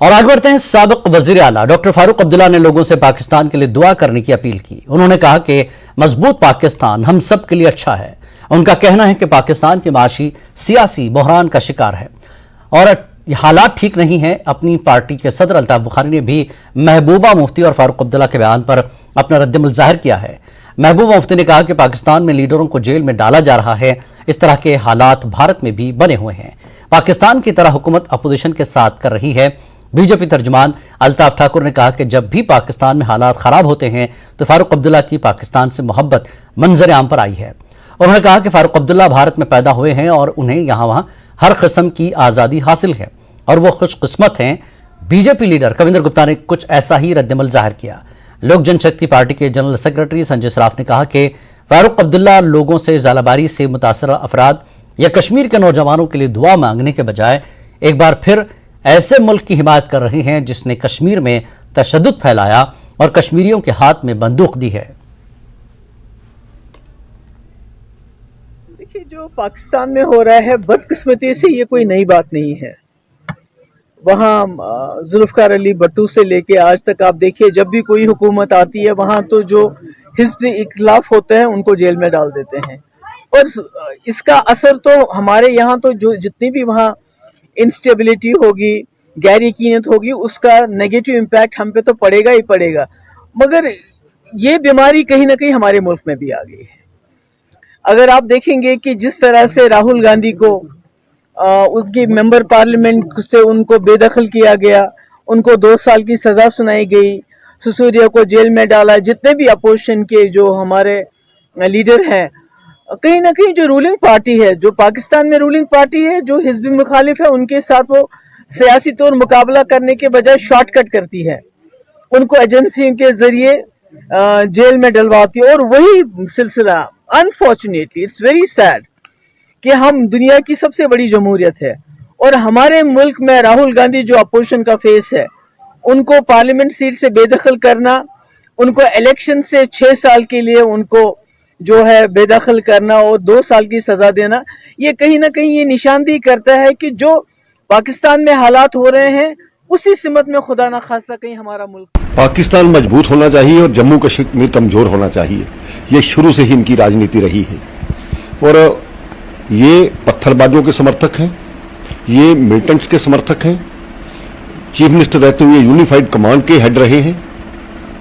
और आगे बढ़ते हैं। साबिक वजीर आला डॉक्टर फारूक अब्दुल्ला ने लोगों से पाकिस्तान के लिए दुआ करने की अपील की। उन्होंने कहा कि मजबूत पाकिस्तान हम सब के लिए अच्छा है। उनका कहना है कि पाकिस्तान की माशी सियासी बहरान का शिकार है और हालात ठीक नहीं है। अपनी पार्टी के सदर अल्ताफ बुखारी ने भी महबूबा मुफ्ती और फारूक अब्दुल्ला के बयान पर अपना रद्दमल जाहिर किया है। महबूबा मुफ्ती ने कहा कि पाकिस्तान में लीडरों को जेल में डाला जा रहा है। इस तरह के हालात भारत में भी बने हुए हैं। पाकिस्तान की तरह हुकूमत अपोजिशन के साथ कर रही है। बीजेपी तर्जुमान अल्ताफ ठाकुर ने कहा कि जब भी पाकिस्तान में हालात खराब होते हैं तो फारूक अब्दुल्ला की पाकिस्तान से मोहब्बत मंजर आम पर आई है। उन्होंने कहा कि फारूक अब्दुल्ला भारत में पैदा हुए हैं और उन्हें यहां वहां हर किस्म की आज़ादी हासिल है और वो खुशकिस्मत हैं। बीजेपी लीडर कविंदर गुप्ता ने कुछ ऐसा ही रद्दमल जाहिर किया। लोक जनशक्ति पार्टी के जनरल सेक्रेटरी संजय सराफ ने कहा कि फारूक अब्दुल्ला लोगों से ज़ालाबारी से मुतासर अफराद या कश्मीर के नौजवानों के लिए दुआ मांगने के बजाय एक बार फिर ऐसे मुल्क की हिमायत कर रहे हैं जिसने कश्मीर में तशद्दुद फैलाया और कश्मीरियों के हाथ में बंदूक दी है। देखिए, जो पाकिस्तान में हो रहा है बदकिस्मती से ये कोई नई बात नहीं है। वहाँ जुल्फकार अली भट्टू से लेके आज तक आप देखिए, जब भी कोई हुकूमत आती है वहाँ तो जो हिज़्ब इख्तिलाफ होते हैं उनको जेल में डाल देते हैं और इसका असर तो हमारे यहाँ तो जो जितनी भी वहाँ इंस्टेबिलिटी होगी, गैर यकीनियत होगी, उसका नेगेटिव इम्पैक्ट हम पे तो पड़ेगा ही पड़ेगा। मगर ये बीमारी कहीं ना कहीं हमारे मुल्क में भी आ गई है। अगर आप देखेंगे कि जिस तरह से राहुल गांधी को उनकी मेंबर पार्लियामेंट से उनको बेदखल किया गया, उनको 2 साल की सजा सुनाई गई, सिसोदिया को जेल में डाला, जितने भी अपोजिशन के जो हमारे लीडर हैं, कहीं ना कहीं जो रूलिंग पार्टी है, जो पाकिस्तान में रूलिंग पार्टी है, जो हिज़्ब मुखालिफ है, उनके साथ वो सियासी तौर मुकाबला करने के बजाय शॉर्टकट करती है, उनको एजेंसियों के जरिए जेल में डलवाती है। और वही सिलसिला अनफॉर्चुनेटली इट्स वेरी सैड कि हम दुनिया की सबसे बड़ी जमहूरियत है और हमारे मुल्क में राहुल गांधी जो अपोजिशन का फेस है, उनको पार्लियामेंट सीट से बेदखल करना, उनको इलेक्शन से 6 साल के लिए उनको जो है बेदखल करना और 2 साल की सजा देना, ये कहीं ना कहीं ये निशानदेही करता है कि जो पाकिस्तान में हालात हो रहे हैं उसी सिमत में खुदा ना खास्ता कहीं हमारा मुल्क। पाकिस्तान मजबूत होना चाहिए और जम्मू कश्मीर कमजोर होना चाहिए, ये शुरू से ही इनकी राजनीति रही है। और ये पत्थरबाजों के समर्थक हैं, ये मिलिटेंट्स के समर्थक हैं। चीफ मिनिस्टर रहते हुए यूनिफाइड कमांड के हेड रहे हैं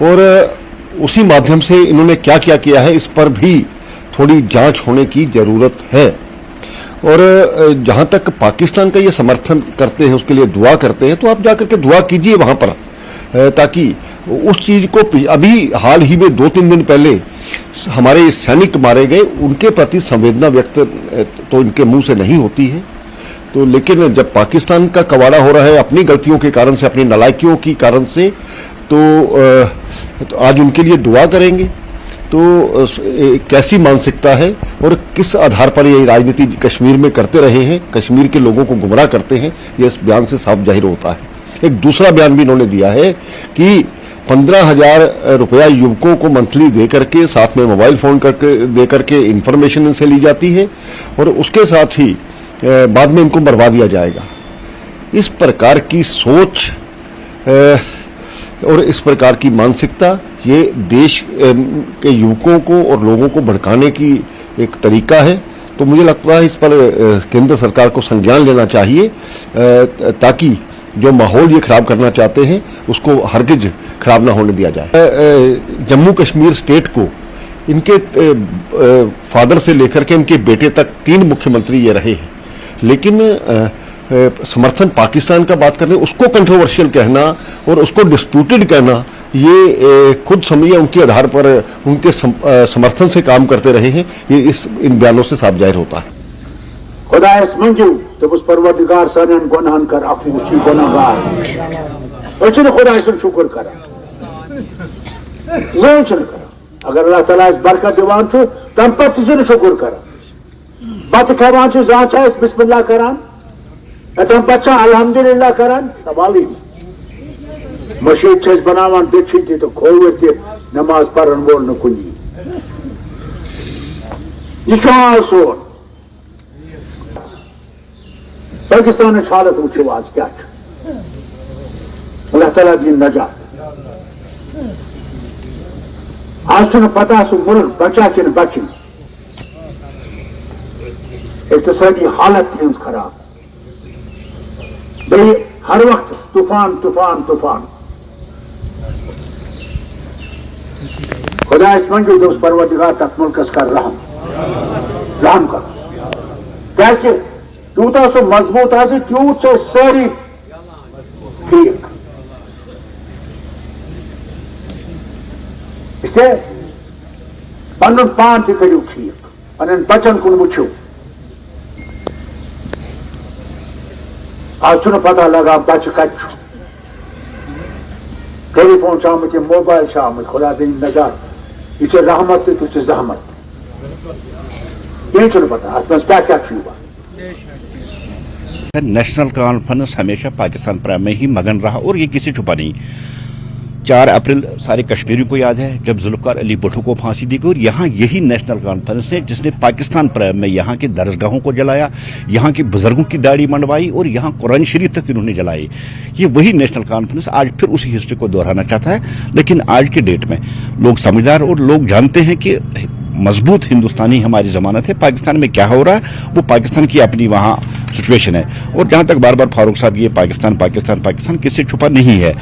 और उसी माध्यम से इन्होंने क्या क्या किया है इस पर भी थोड़ी जांच होने की जरूरत है। और जहां तक पाकिस्तान का ये समर्थन करते हैं, उसके लिए दुआ करते हैं, तो आप जाकर के दुआ कीजिए वहां पर, ताकि उस चीज को अभी हाल ही में 2-3 दिन पहले हमारे सैनिक मारे गए, उनके प्रति संवेदना व्यक्त तो इनके मुंह से नहीं होती है। तो लेकिन जब पाकिस्तान का कवाड़ा हो रहा है अपनी गलतियों के कारण से, अपनी नालायकियों की कारण से, तो आज उनके लिए दुआ करेंगे। तो कैसी मानसिकता है और किस आधार पर ये राजनीति कश्मीर में करते रहे हैं, कश्मीर के लोगों को गुमराह करते हैं, ये इस बयान से साफ जाहिर होता है। एक दूसरा बयान भी इन्होंने दिया है कि 15,000 रुपया युवकों को मंथली दे करके, साथ में मोबाइल फोन करके दे करके इंफॉर्मेशन इनसे ली जाती है और उसके साथ ही बाद में इनको मरवा दिया जाएगा। इस प्रकार की सोच और इस प्रकार की मानसिकता ये देश के युवकों को और लोगों को भड़काने की एक तरीका है। तो मुझे लगता है इस पर केंद्र सरकार को संज्ञान लेना चाहिए, ताकि जो माहौल ये खराब करना चाहते हैं उसको हरगिज खराब ना होने दिया जाए। जम्मू कश्मीर स्टेट को इनके फादर से लेकर के इनके बेटे तक 3 मुख्यमंत्री ये रहे हैं, लेकिन समर्थन पाकिस्तान का बात करने, उसको कंट्रोवर्शियल कहना और उसको डिस्प्यूटेड कहना, ये खुद समझिए उनके आधार पर उनके समर्थन से काम करते रहे हैं, ये इन बयानों से साफ जाहिर होता है। खुदायस मंजू तो परवरदिगार सानन गुनाहन कर अफू छी गुनाहगार अच्छा खुदा सुन शुक्र कर जन छन कर। अगर अल्लाह ताला इस बरकत दिवान छु तम पत जन शुक्र कर। बत खवान छु जांच है बिस्मिल्लाह करान, तम बच्चा अल्हम्दुलिल्लाह करान, सवाली मशीद छे बनावान देखी तो खोल नमाज पढ़न वोल न कुनी यह सोन पाकिस्तान हालत वो आज क्या अल्लाह ताला दी नजात। आज छुन पता सु मुल्क बचा कि बच, इक्तिसादी हालत तिहंज खराब, बे हर वक्त तूफान तूफान तूफान। खुदा इस मंजू दोस्त परवरदिगार तक मुल्कस कर रहम कर, क्या तूता सो मजबूत आज तूत सारी ठीक। इसे पन पान तक करू ठीक, पन बचन कुन वुचो। आज छुन पता लगा बच कच टेलीफोन शामित, मोबाइल शामित, खुदा दिन नजात, ये रहमत तो जहमत, ये छुन पता अत क्या क्या हुआ। नेशनल कॉन्फ्रेंस हमेशा पाकिस्तान प्राइम में ही मगन रहा और ये किसी छुपा नहीं। 4 अप्रैल सारे कश्मीरियों को याद है जब जुल्फकार अली भुट्टो को फांसी दी गई, और यहाँ यही नेशनल कॉन्फ्रेंस है जिसने पाकिस्तान प्राइम में यहाँ के दरसगाहों को जलाया, यहाँ के बुजुर्गों की दाढ़ी मंडवाई और यहाँ कुरान शरीफ तक इन्होंने जलाई। ये वही नेशनल कॉन्फ्रेंस आज फिर उसी हिस्ट्री को दोहराना चाहता है। लेकिन आज के डेट में लोग समझदार और लोग जानते हैं कि मजबूत हिंदुस्तानी हमारी जमानत है। पाकिस्तान में क्या हो रहा है वो पाकिस्तान की अपनी वहां सिचुएशन है, और जहां तक बार बार फारूक साहब ये पाकिस्तान पाकिस्तान पाकिस्तान किससे छुपा नहीं है।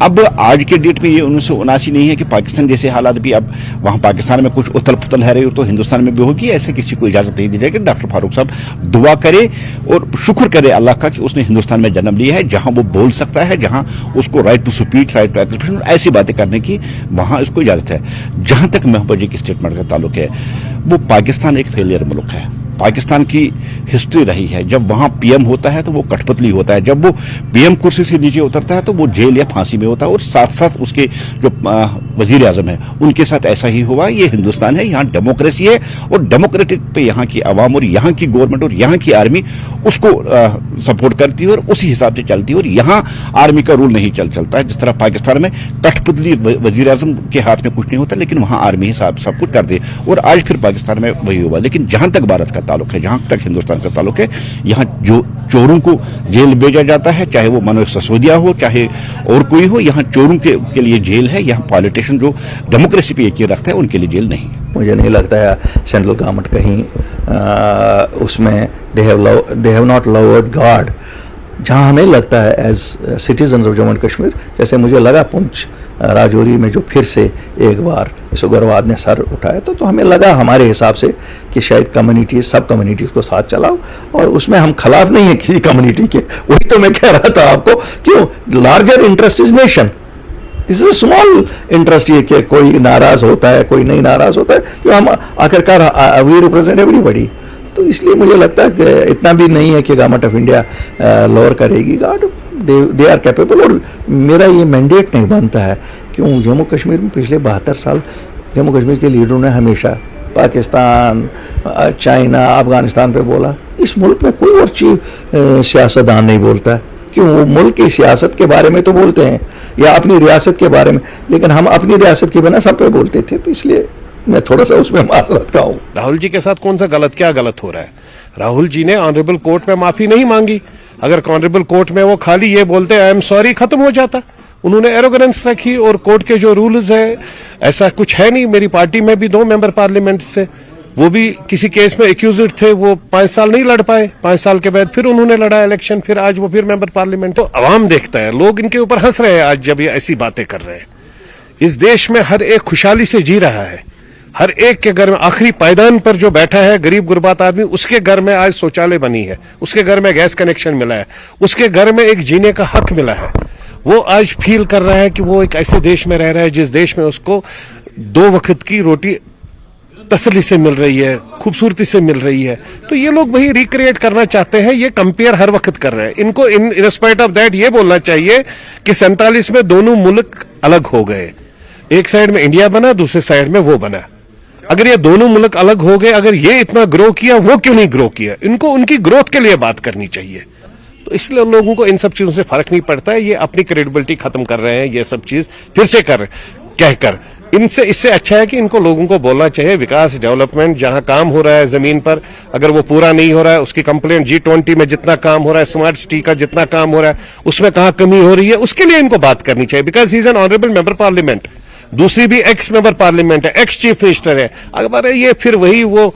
अब आज के डेट में ये 1979 नहीं है कि पाकिस्तान जैसे हालात भी अब वहां पाकिस्तान में कुछ उथल पुथल है रही हो तो हिंदुस्तान में भी होगी, ऐसे किसी को इजाजत नहीं दी जाएगी। डॉक्टर फारूक साहब दुआ करे और शुक्र करे अल्लाह का कि उसने हिंदुस्तान में जन्म लिया है जहां वो बोल सकता है, जहां उसको right to speech, right to expression, ऐसी बातें करने की वहां इसको इजाजत है। जहां तक महबूबा जी की स्टेटमेंट का ताल्लुक है, वो पाकिस्तान एक फेलियर मुल्क है। पाकिस्तान की हिस्ट्री रही है जब वहां पीएम होता है तो वो कठपुतली होता है, जब वो पीएम कुर्सी से नीचे उतरता है तो वो जेल या फांसी में होता है, और साथ साथ उसके जो वजीर आजम है उनके साथ ऐसा ही हुआ। ये हिंदुस्तान है, यहाँ डेमोक्रेसी है और डेमोक्रेटिक पे यहाँ की आवाम और यहाँ की गवर्नमेंट और यहाँ की आर्मी उसको सपोर्ट करती है और उसी हिसाब से चलती है, और यहाँ आर्मी का रूल नहीं चलता है। जिस तरह पाकिस्तान में कठपुतली वजीर आजम के हाथ में कुछ नहीं होता, लेकिन वहां आर्मी ही सब कुछ कर दे, और आज फिर पाकिस्तान में वही हुआ। लेकिन जहां तक भारत का ताल्लुक है, जहां तक हिंदुस्तान का ताल्लुक है, यहाँ जो चोरों को जेल भेजा जाता है, चाहे वो मनोज सिसोदिया हो चाहे और कोई हो, यहाँ चोरों के लिए जेल है। यहाँ पॉलिटिशियन जो डेमोक्रेसी पे यकीन रखता है उनके लिए जेल नहीं। मुझे नहीं लगता है सेंट्रल गवर्नमेंट कहीं उसमें they have not lowered guard. जहाँ हमें लगता है as citizen of Jammu and Kashmir, जैसे मुझे लगा पुंछ राजौरी में जो फिर से एक बार इस उग्रवाद ने सर उठाया, तो हमें लगा हमारे हिसाब से कि शायद कम्युनिटी सब कम्युनिटीज को साथ चलाओ, और उसमें हम खिलाफ नहीं है किसी कम्युनिटी के। वही तो मैं कह रहा था आपको, क्यों larger interest is nation, this is small interest. ये कि कोई नाराज होता है कोई नहीं नाराज होता है, क्यों हम आखिरकार वी रिप्रेजेंट एवरीबॉडी। तो इसलिए मुझे लगता है कि इतना भी नहीं है कि गवर्नमेंट ऑफ इंडिया लोअर करेगी गार्ड, दे आर कैपेबल। और मेरा ये मैंडेट नहीं बनता है, क्यों जम्मू कश्मीर में पिछले 72 साल जम्मू कश्मीर के लीडरों ने हमेशा पाकिस्तान, चाइना, अफगानिस्तान पे बोला। इस मुल्क में कोई और चीज सियासतदान नहीं बोलता है, क्यों वो मुल्क की सियासत के बारे में तो बोलते हैं या अपनी रियासत के बारे में, लेकिन हम अपनी रियासत के बिना सब पे बोलते थे। तो इसलिए मैं थोड़ा सा उसमें माजरत का हूँ। राहुल जी के साथ कौन सा क्या गलत हो रहा है? राहुल जी ने ऑनरेबल कोर्ट में माफी नहीं मांगी। अगर ऑनरेबल कोर्ट में वो खाली ये बोलते आई एम सॉरी, खत्म हो जाता। उन्होंने एरोगेंस रखी, और कोर्ट के जो रूल्स है ऐसा कुछ है नहीं। मेरी पार्टी में भी 2 मेंबर पार्लियामेंट से, वो भी किसी केस में एक्यूज्ड थे, वो 5 साल नहीं लड़ पाए। 5 साल के बाद फिर उन्होंने लड़ा इलेक्शन, फिर आज वो फिर मेंबर पार्लियामेंट। तो अवाम देखता है, लोग इनके ऊपर हंस रहे हैं आज जब ये ऐसी बातें कर रहे हैं। इस देश में हर एक खुशहाली से जी रहा है, हर एक के घर में आखिरी पायदान पर जो बैठा है गरीब गुरबात आदमी, उसके घर में आज शौचालय बनी है, उसके घर में गैस कनेक्शन मिला है, उसके घर में एक जीने का हक मिला है। वो आज फील कर रहा है कि वो एक ऐसे देश में रह रहा है जिस देश में उसको 2 वक्त की रोटी तसल्ली से मिल रही है, खूबसूरती से मिल रही है। तो ये लोग वही रिक्रिएट करना चाहते हैं, ये कंपेयर हर वक्त कर रहे हैं। इनको इन स्पाइट ऑफ दैट ये बोलना चाहिए कि 47 में दोनों मुल्क अलग हो गए, एक साइड में इंडिया बना, दूसरे साइड में वो बना। अगर ये दोनों मुल्क अलग हो गए, अगर ये इतना ग्रो किया, वो क्यों नहीं ग्रो किया? इनको उनकी ग्रोथ के लिए बात करनी चाहिए। तो इसलिए उन लोगों को इन सब चीजों से फर्क नहीं पड़ता है। ये अपनी क्रेडिबिलिटी खत्म कर रहे हैं, ये सब चीज फिर से कहकर इनसे इससे अच्छा है कि इनको लोगों को बोलना चाहिए विकास डेवलपमेंट जहां काम हो रहा है जमीन पर अगर वो पूरा नहीं हो रहा है उसकी कंप्लेंट G20 में जितना काम हो रहा है स्मार्ट सिटी का जितना काम हो रहा है उसमें कहां कमी हो रही है उसके लिए इनको बात करनी चाहिए because he is an honourable member parliament दूसरी भी एक्स मेंबर पार्लियामेंट है एक्स चीफ मिनिस्टर है अगर ये फिर वही वो